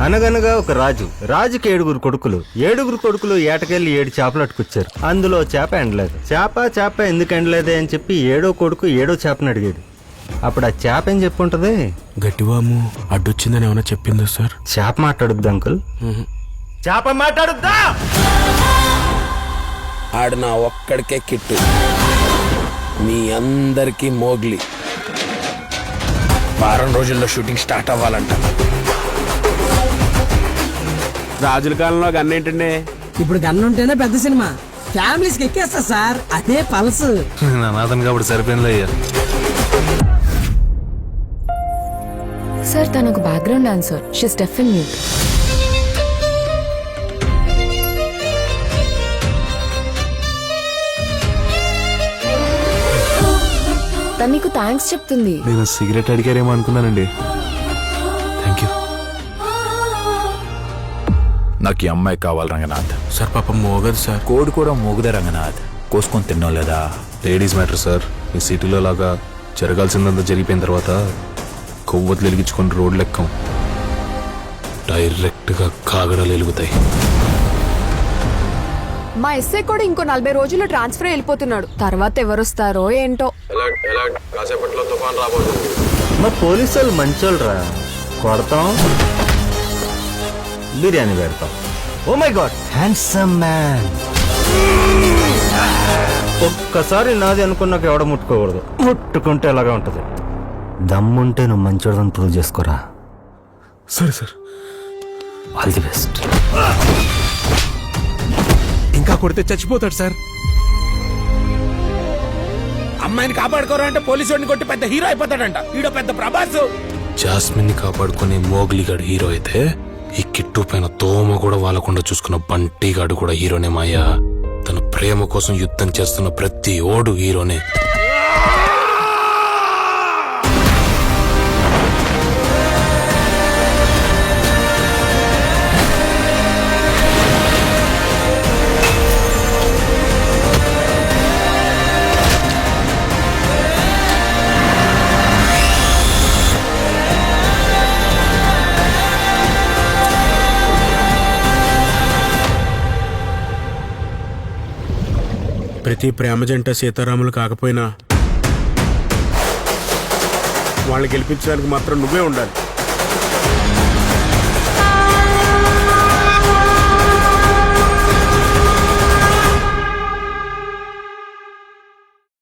అనగనగా ఒక రాజుకి 7 కొడుకులు. 7 కొడుకులు ఏటకెళ్ళి 7 చేపలు అట్టుకొచ్చారు. అందులో చేప ఎండలేదు. చేప ఎందుకు ఎండలేదే అని చెప్పి 7వ కొడుకు 7వ చేపని అడిగాడు. అప్పుడు ఆ చేప ఏం చెప్పుంటది? గట్టివాము అడ్డొచ్చిందని ఏమైనా చెప్పిందా సార్? చేప మాట్లాడుద్దా అంకుల్? చేప మాట్లాడుద్దా? ఆడు నా ఒక్కడికే కిట్టు, మీ అందరికీ మోగ్లీ. వారం రోజుల్లో షూటింగ్ స్టార్ట్ అవ్వాలంట. రాజుల కాలంలో గన్ ఏంటండి? ఇప్పుడు గన్ ఉంటేనే పెద్ద సినిమా, ఫ్యామిలీస్ కి ఎక్కేస్తా సార్. అదే పల్స్. అనాథన్ కాబట్టి సరిపోయింది అయ్యా. సార్ తను ఒక background dancer. She's deaf and mute. తను నీకు థ్యాంక్స్ చెప్తుంది. నేను సిగరెట్ అడిగారేమో అనుకున్నానండి. Thank you. నాకు ఈ అమ్మాయి కావాలి రంగనాథ్. సార్ పాపం మోగదు సార్. కోడి కూడా మోగుదే రంగనాథ్. కోసుకొని తిన్నాం లేదా? Ladies matter sir. ఈ సిటీలో లాగా జరగాల్సిందంతా జరిగిపోయిన తర్వాత కొవ్వొత్తులు వెలిగించుకొని రోడ్లు ఎక్కం, డైరెక్ట్గా కాగడాలు వెలుగుతాయి. మా ఎస్ఐ కూడా ఇంకో 40 రోజుల్లో ట్రాన్స్ఫర్ వెళ్ళిపోతున్నాడు. తర్వాత ఎవరొస్తారో ఏంటో. కాసేపట్లో తుఫాన్ రాబోతుంది. మా పోలీసు వాళ్ళు మంచోళ్ళరా. కొడతాం, బిర్యానీ పెడతాం. Oh my God, handsome man. ఒక్కసారి నాది అనుకున్నాక ఎవడ ముట్టుకోకూడదు. ముట్టుకుంటే ఎలాగా ఉంటది. దమ్ముంటే నువ్వు మంచోడని ప్రూవ్ చేసుకోరా. సరే సార్. All the best. ఇంకా కొడితే చచ్చిపోతాడు సార్. అమ్మాయిని కాపాడుకోరా అంటే పోలీసు వాడిని కొట్టి పెద్ద హీరో అయిపోతాడంట. ఈడో పెద్ద ప్రభాస్. జాస్మిన్ ని కాపాడుకునే మోగ్లీగాడు హీరో అయితే, ఈ కిట్టు పైన తోమ కూడా వాళ్ళకుండా చూసుకున్న బంటిగాడు కూడా హీరోనే మాయా. తన ప్రేమ కోసం యుద్ధం చేస్తున్న ప్రతి ఓడు హీరోనే. ప్రతి ప్రేమ జంట సీతారాములు కాకపోయినా వాళ్ళని గెలిపించడానికి మాత్రం నువ్వే ఉండాలి.